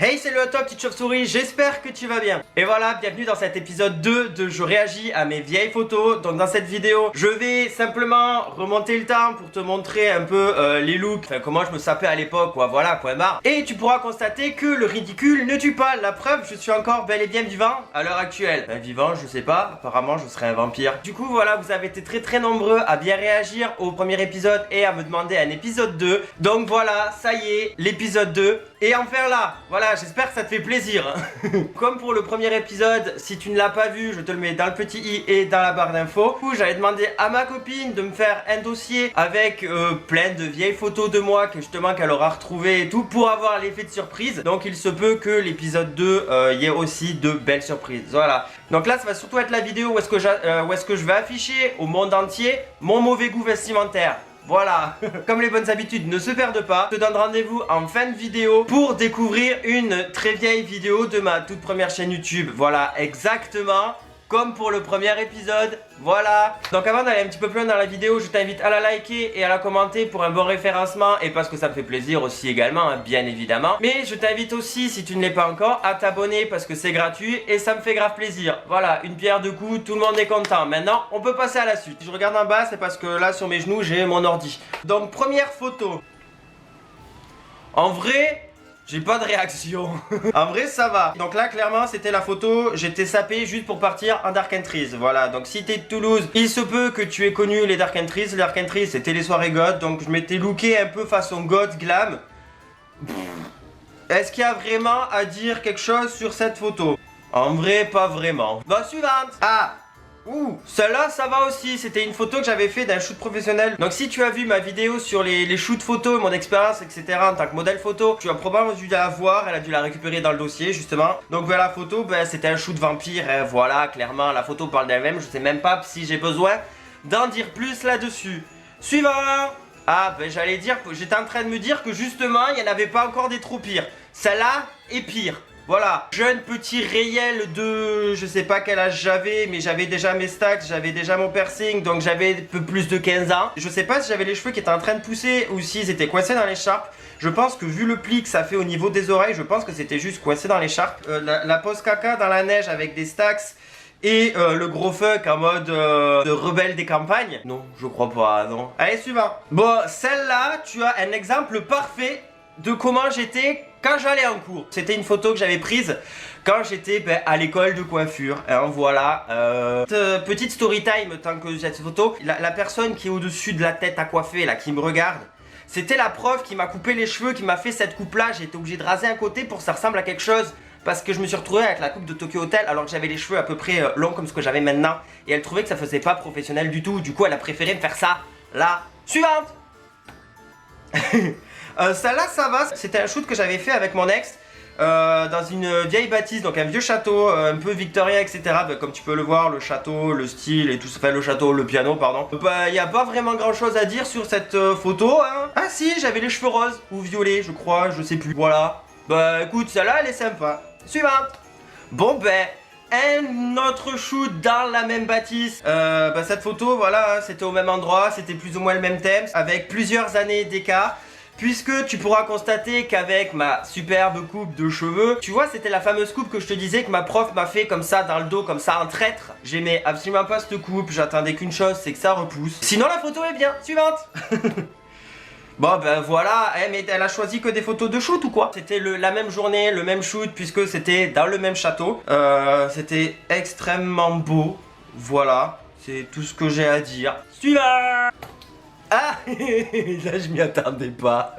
Hey, salut à toi petite chauve-souris, j'espère que tu vas bien. Et voilà, bienvenue dans cet épisode 2 de Je réagis à mes vieilles photos. Donc dans cette vidéo, je vais simplement remonter le temps pour te montrer un peu les looks, enfin comment je me sapais à l'époque, quoi, voilà, point barre. Et tu pourras constater que le ridicule ne tue pas. La preuve, je suis encore bel et bien vivant à l'heure actuelle. Vivant, je sais pas, apparemment je serais un vampire. Du coup voilà, vous avez été très nombreux à bien réagir au premier épisode et à me demander un épisode 2. Donc voilà, ça y est, l'épisode 2 est enfin là. Voilà, j'espère que ça te fait plaisir. Comme pour le premier épisode, si tu ne l'as pas vu, je te le mets dans le petit i et dans la barre d'infos. Du coup, j'avais demandé à ma copine de me faire un dossier avec plein de vieilles photos de moi que justement qu'elle aura retrouvées et tout pour avoir l'effet de surprise. Donc il se peut que l'épisode 2 y ait aussi de belles surprises. Voilà. Donc là, ça va surtout être la vidéo où est-ce que je vais afficher au monde entier mon mauvais goût vestimentaire. Voilà, comme les bonnes habitudes ne se perdent pas, je te donne rendez-vous en fin de vidéo pour découvrir une très vieille vidéo de ma toute première chaîne YouTube. Voilà, exactement comme pour le premier épisode, voilà. Donc avant d'aller un petit peu plus loin dans la vidéo, je t'invite à la liker et à la commenter pour un bon référencement et parce que ça me fait plaisir aussi également, hein, bien évidemment. Mais je t'invite aussi, si tu ne l'es pas encore, à t'abonner parce que c'est gratuit et ça me fait grave plaisir. Voilà, une pierre deux coups, tout le monde est content. Maintenant, on peut passer à la suite. Si je regarde en bas, c'est parce que là, sur mes genoux, j'ai mon ordi. Donc, première photo. En vrai... j'ai pas de réaction. En vrai, ça va. Donc là, clairement, c'était la photo. J'étais sapé juste pour partir en Dark Entries. Voilà. Donc si t'es de Toulouse, il se peut que tu aies connu les Dark Entries. Les Dark Entries, c'était les soirées goth. Donc je m'étais looké un peu façon goth glam. Est-ce qu'il y a vraiment à dire quelque chose sur cette photo? En vrai, pas vraiment. Bon, suivante. Ah! Ouh, celle-là ça va aussi, c'était une photo que j'avais fait d'un shoot professionnel. Donc si tu as vu ma vidéo sur les shoots photos, mon expérience etc en tant que modèle photo, tu as probablement dû la voir, elle a dû la récupérer dans le dossier justement. Donc voilà la photo, ben, c'était un shoot vampire, hein, voilà clairement la photo parle d'elle-même, je sais même pas si j'ai besoin d'en dire plus là-dessus. Suivant. Ah ben j'allais dire, j'étais en train de me dire que justement il n'y en avait pas encore des trop pires. Celle-là est pire. Voilà, jeune petit réel de... je sais pas quel âge j'avais, mais j'avais déjà mes stacks, j'avais déjà mon piercing, donc j'avais un peu plus de 15 ans. Je sais pas si j'avais les cheveux qui étaient en train de pousser ou s'ils étaient coincés dans l'écharpe. Je pense que vu le pli que ça fait au niveau des oreilles, je pense que c'était juste coincé dans l'écharpe. La pose caca dans la neige avec des stacks et le gros fuck en mode de rebelle des campagnes. Non, je crois pas, non. Allez, suivant. Bon, celle-là, tu as un exemple parfait de comment j'étais quand j'allais en cours. C'était une photo que j'avais prise quand j'étais à l'école de coiffure, hein, voilà. Petite story time tant que cette photo, la personne qui est au-dessus de la tête à coiffer là, qui me regarde, c'était la prof qui m'a coupé les cheveux, qui m'a fait cette coupe là. J'ai été obligé de raser un côté pour que ça ressemble à quelque chose, parce que je me suis retrouvé avec la coupe de Tokyo Hotel alors que j'avais les cheveux à peu près longs comme ce que j'avais maintenant, et elle trouvait que ça faisait pas professionnel du tout. Du coup elle a préféré me faire ça là. Suivante. Celle-là ça va, c'était un shoot que j'avais fait avec mon ex dans une vieille bâtisse, donc un vieux château un peu victorien etc. Comme tu peux le voir, le château, le style et tout ça, enfin le château, le piano pardon. Il n'y a pas vraiment grand chose à dire sur cette photo, hein. Ah si, j'avais les cheveux roses ou violets je crois, je sais plus, voilà. Bah écoute, celle-là elle est sympa. Suivante. Bon ben, un autre shoot dans la même bâtisse. Cette photo, voilà, c'était au même endroit, c'était plus ou moins le même thème, avec plusieurs années d'écart. Puisque tu pourras constater qu'avec ma superbe coupe de cheveux, tu vois, c'était la fameuse coupe que je te disais que ma prof m'a fait comme ça dans le dos, comme ça en traître. J'aimais absolument pas cette coupe, j'attendais qu'une chose, c'est que ça repousse. Sinon la photo est bien. Suivante. Bon ben voilà, mais elle a choisi que des photos de shoot ou quoi? C'était la même journée, le même shoot, puisque c'était dans le même château. C'était extrêmement beau, voilà, c'est tout ce que j'ai à dire. Suivant. Ah, là je m'y attendais pas.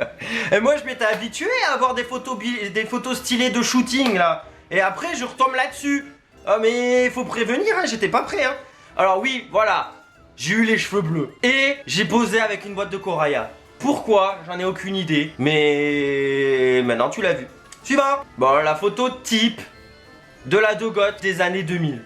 Et moi je m'étais habitué à avoir des photos stylées de shooting là. Et après je retombe là-dessus. Ah mais faut prévenir, hein, j'étais pas prêt hein. Alors oui, voilà, j'ai eu les cheveux bleus. Et j'ai posé avec une boîte de Coraya. Pourquoi? J'en ai aucune idée. Mais maintenant tu l'as vu. Suivant. Bon, la photo type de la dogotte des années 2000.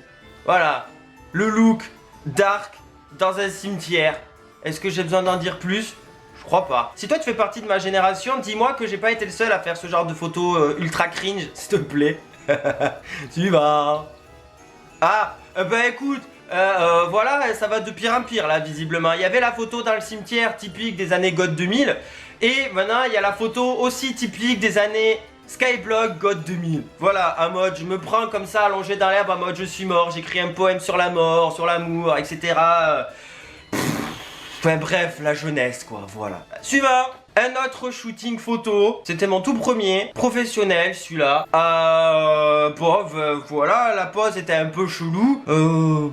Voilà, le look dark dans un cimetière. Est-ce que j'ai besoin d'en dire plus? Je crois pas. Si toi tu fais partie de ma génération, dis-moi que j'ai pas été le seul à faire ce genre de photos ultra cringe, s'il te plaît. Suivant. Ah, bah écoute, voilà, ça va de pire en pire là visiblement. Il y avait la photo dans le cimetière typique des années goth 2000. Et maintenant il y a la photo aussi typique des années Skyblock God 2000. Voilà, en mode je me prends comme ça allongé dans l'herbe, en mode je suis mort, j'écris un poème sur la mort, sur l'amour, etc. Enfin bref, la jeunesse quoi, voilà. Suivant. Un autre shooting photo, c'était mon tout premier, professionnel celui-là. Voilà, la pose était un peu chelou.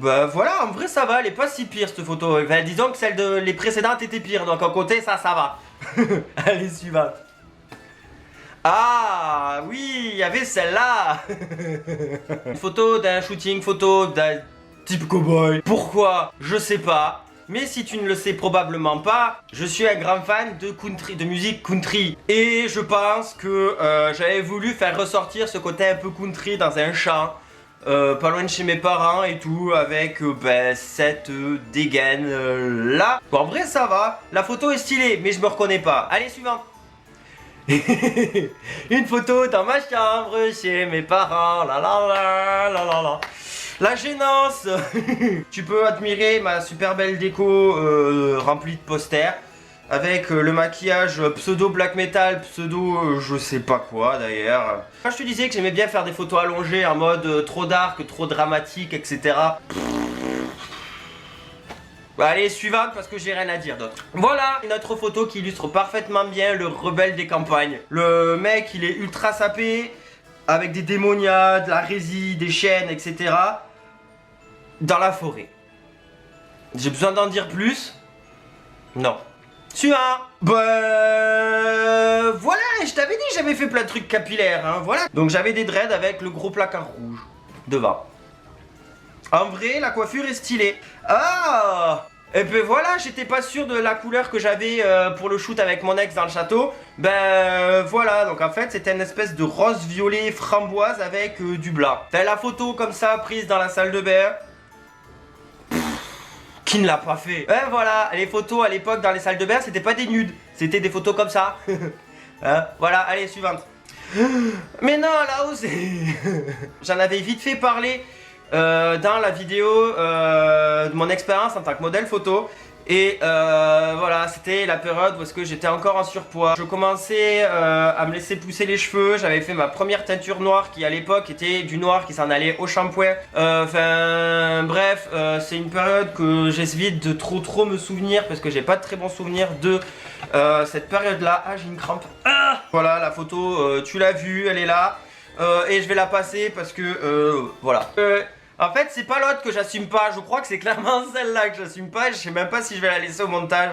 Bah voilà, en vrai ça va, elle est pas si pire cette photo. Enfin, disons que celle de les précédentes était pire, donc en côté ça va. Allez, suivante. Ah oui, il y avait celle-là. Une photo d'un shooting photo d'un type cowboy. Pourquoi? Je sais pas. Mais si tu ne le sais probablement pas, je suis un grand fan de country, de musique country. Et je pense que j'avais voulu faire ressortir ce côté un peu country dans un champ. Pas loin de chez mes parents et tout, avec cette dégaine là. Bon, en vrai ça va, la photo est stylée, mais je me reconnais pas. Allez, suivante. Une photo dans ma chambre chez mes parents, la la la la la la. La gênance. Tu peux admirer ma super belle déco remplie de posters. Avec le maquillage pseudo black metal, pseudo je sais pas quoi d'ailleurs. Quand je te disais que j'aimais bien faire des photos allongées en mode trop dark, trop dramatique, etc. Allez, suivante parce que j'ai rien à dire d'autre. Voilà une autre photo qui illustre parfaitement bien le rebelle des campagnes. Le mec il est ultra sapé, avec des démonias, de la résine, des chaînes, etc. Dans la forêt. J'ai besoin d'en dire plus? Non. Suivant. Bah voilà, je t'avais dit j'avais fait plein de trucs capillaires, hein, voilà. Donc j'avais des dreads avec le gros placard rouge devant. En vrai, la coiffure est stylée. Ah! Et ben voilà, j'étais pas sûr de la couleur que j'avais pour le shoot avec mon ex dans le château. Ben voilà, donc en fait c'était une espèce de rose violet framboise avec du blanc. T'as la photo comme ça prise dans la salle de bain. Qui ne l'a pas fait? Ouais voilà, les photos à l'époque dans les salles de bain c'était pas des nudes, c'était des photos comme ça. Hein, voilà, allez, suivante. Mais non, là-haut c'est... J'en avais vite fait parler dans la vidéo de mon expérience en tant que modèle photo. Et voilà, c'était la période où est-ce que j'étais encore en surpoids. Je commençais à me laisser pousser les cheveux. J'avais fait ma première teinture noire qui à l'époque était du noir qui s'en allait au shampoing. Enfin bref, c'est une période que j'évite de trop me souvenir parce que j'ai pas de très bons souvenirs de cette période-là. Ah, j'ai une crampe. Ah, voilà, la photo, tu l'as vue, elle est là. Et je vais la passer parce que voilà. En fait, c'est pas l'autre que j'assume pas. Je crois que c'est clairement celle-là que j'assume pas. Je sais même pas si je vais la laisser au montage.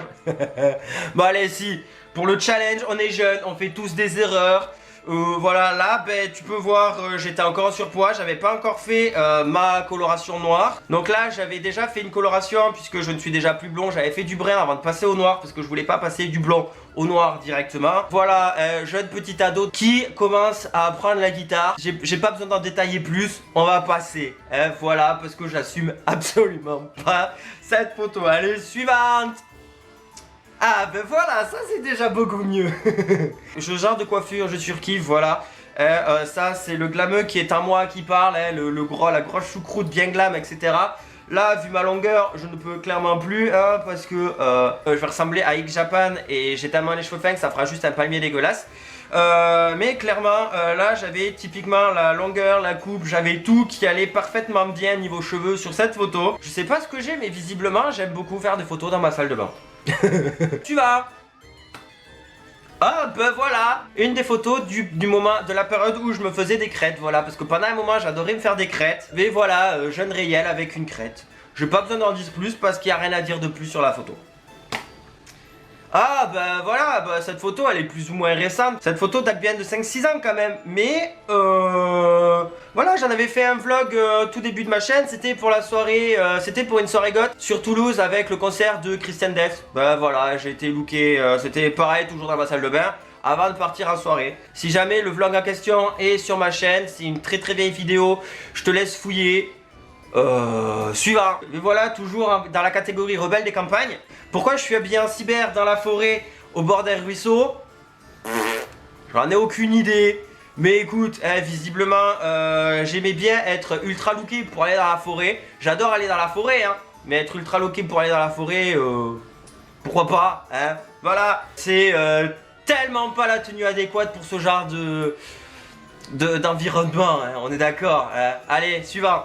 Bon, allez, si. Pour le challenge, on est jeune, on fait tous des erreurs. Voilà, là, ben, tu peux voir, j'étais encore en surpoids. J'avais pas encore fait ma coloration noire. Donc là, j'avais déjà fait une coloration puisque je ne suis déjà plus blond. J'avais fait du brun avant de passer au noir parce que je voulais pas passer du blond au noir directement. Voilà, jeune petit ado qui commence à apprendre la guitare. J'ai pas besoin d'en détailler plus. On va passer. Voilà, parce que j'assume absolument pas cette photo. Allez, suivante. Ah ben voilà, ça c'est déjà beaucoup mieux. Ce genre de coiffure, je surkiffe, voilà. Ça c'est le glameux qui est en moi qui parle, la grosse choucroute bien glam, etc. Là, vu ma longueur, je ne peux clairement plus, hein, parce que je vais ressembler à X Japan et j'ai tellement les cheveux fins que ça fera juste un palmier dégueulasse. Mais clairement, là j'avais typiquement la longueur, la coupe, j'avais tout qui allait parfaitement bien niveau cheveux sur cette photo. Je sais pas ce que j'ai, mais visiblement j'aime beaucoup faire des photos dans ma salle de bain. Tu vas. Ah ben voilà, une des photos du moment, de la période où je me faisais des crêtes, voilà, parce que pendant un moment j'adorais me faire des crêtes. Mais voilà, jeune réel avec une crête. J'ai pas besoin d'en dire plus parce qu'il n'y a rien à dire de plus sur la photo. Ah bah voilà, bah, cette photo elle est plus ou moins récente. Cette photo date bien de 5-6 ans quand même. Mais voilà, j'en avais fait un vlog tout début de ma chaîne. C'était pour la soirée, c'était pour une soirée goth sur Toulouse avec le concert de Christian Death. Bah voilà, j'ai été looké, c'était pareil, toujours dans ma salle de bain avant de partir en soirée. Si jamais le vlog en question est sur ma chaîne, c'est une très vieille vidéo, je te laisse fouiller. Suivant. Et voilà, toujours dans la catégorie rebelle des campagnes. Pourquoi je suis habillé en cyber dans la forêt au bord d'un ruisseau? J'en ai aucune idée. Mais écoute, visiblement j'aimais bien être ultra looké pour aller dans la forêt. J'adore aller dans la forêt, hein. Mais être ultra looké pour aller dans la forêt, pourquoi pas, hein. Voilà, c'est tellement pas la tenue adéquate pour ce genre d'environnement, hein, on est d'accord, hein. Allez, suivant.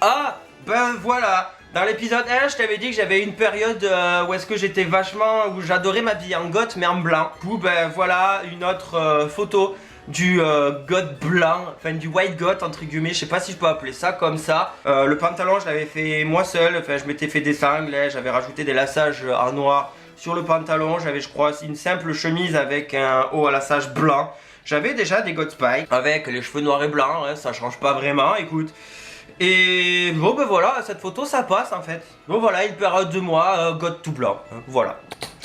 Ah, ben voilà. Dans l'épisode 1, je t'avais dit que j'avais une période où est-ce que j'étais vachement, où j'adorais m'habiller en goth mais en blanc. Du coup, ben voilà une autre photo du goth blanc, enfin du white goth entre guillemets, je sais pas si je peux appeler ça comme ça. Le pantalon, je l'avais fait moi seul, enfin je m'étais fait des sangles, j'avais rajouté des lassages en noir sur le pantalon. J'avais, je crois, une simple chemise avec un haut à lassage blanc. J'avais déjà des goth spikes avec les cheveux noirs et blancs, hein, ça change pas vraiment, écoute. Et bon ben voilà, cette photo ça passe en fait. Bon voilà, une période de mois, goth tout blanc, hein, voilà.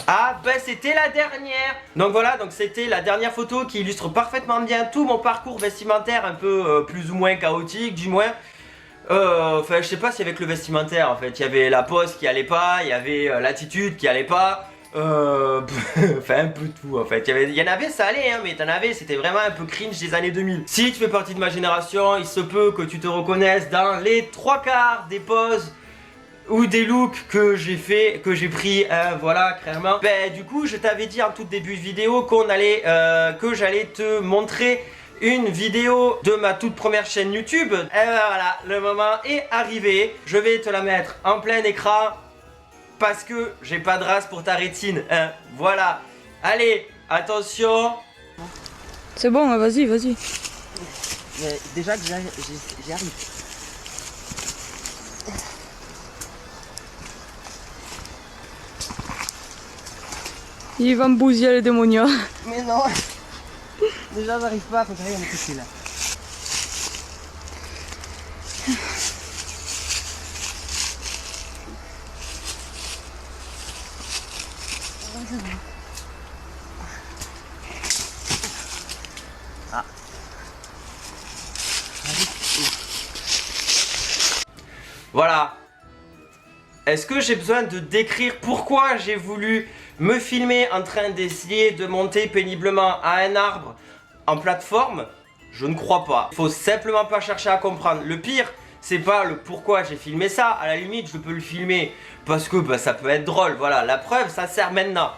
Ah ben c'était la dernière. Donc voilà, donc c'était la dernière photo qui illustre parfaitement bien tout mon parcours vestimentaire, un peu plus ou moins chaotique du moins. Enfin je sais pas si avec le vestimentaire en fait, il y avait la pose qui allait pas, il y avait l'attitude qui allait pas. Enfin un peu tout en fait, il y en avait ça allait hein, mais t'en avais c'était vraiment un peu cringe des années 2000. Si tu fais partie de ma génération, il se peut que tu te reconnaisses dans les 3/4 des poses ou des looks que j'ai fait, que j'ai pris, hein, voilà clairement. Ben du coup je t'avais dit en tout début de vidéo qu'on allait, que j'allais te montrer une vidéo de ma toute première chaîne YouTube. Et ben voilà, le moment est arrivé, je vais te la mettre en plein écran. Parce que j'ai pas de race pour ta rétine, hein. Voilà. Allez, attention. C'est bon, vas-y, vas-y. Mais déjà que j'y arrive. Il va me bousiller le démonia. Mais non. Déjà j'arrive pas, faut que j'aille me coucher là. Ah. Voilà. Est-ce que j'ai besoin de décrire pourquoi j'ai voulu me filmer en train d'essayer de monter péniblement à un arbre en plateforme? Je ne crois pas. Il faut simplement pas chercher à comprendre. Le pire, c'est pas le pourquoi j'ai filmé ça. À la limite, je peux le filmer parce que bah, ça peut être drôle. Voilà, la preuve, ça sert maintenant.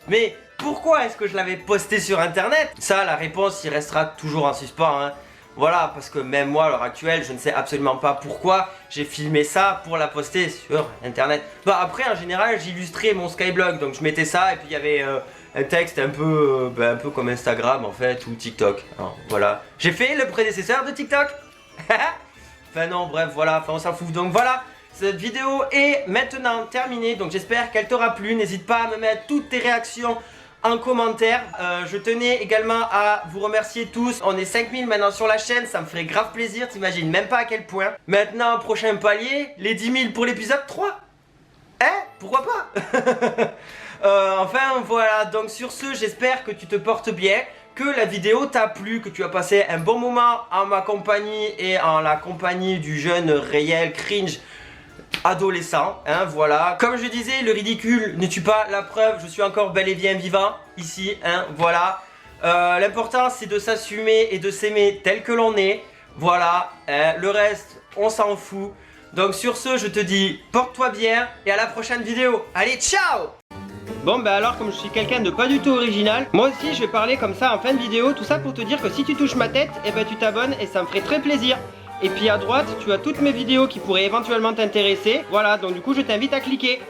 Mais pourquoi est-ce que je l'avais posté sur internet? Ça, la réponse, il restera toujours en suspens, hein. Voilà, parce que même moi, à l'heure actuelle, je ne sais absolument pas pourquoi j'ai filmé ça pour la poster sur internet. Bah après, en général, j'illustrais mon Skyblog, donc je mettais ça et puis il y avait un texte un peu comme Instagram en fait, ou TikTok. Alors, voilà. J'ai fait le prédécesseur de TikTok. Enfin non, bref, voilà, enfin on s'en fout. Donc voilà, cette vidéo est maintenant terminée, donc j'espère qu'elle t'aura plu. N'hésite pas à me mettre toutes tes réactions en commentaire. Je tenais également à vous remercier tous. On est 5000 maintenant sur la chaîne, ça me ferait grave plaisir, t'imagines même pas à quel point. Maintenant, prochain palier, les 10 000 pour l'épisode 3. Hein? Pourquoi pas? Enfin voilà, donc sur ce, j'espère que tu te portes bien, que la vidéo t'a plu, que tu as passé un bon moment en ma compagnie et en la compagnie du jeune réel cringe adolescent, hein, voilà. Comme je disais, le ridicule ne tue pas, la preuve, je suis encore bel et bien vivant, ici, hein, voilà. L'important, c'est de s'assumer et de s'aimer tel que l'on est, voilà. Le reste, on s'en fout. Donc sur ce, je te dis, porte-toi bien, et à la prochaine vidéo. Allez, ciao! Bon bah alors, comme je suis quelqu'un de pas du tout original, moi aussi je vais parler comme ça en fin de vidéo, tout ça pour te dire que si tu touches ma tête, et ben tu t'abonnes et ça me ferait très plaisir. Et puis à droite, tu as toutes mes vidéos qui pourraient éventuellement t'intéresser. Voilà, donc du coup je t'invite à cliquer.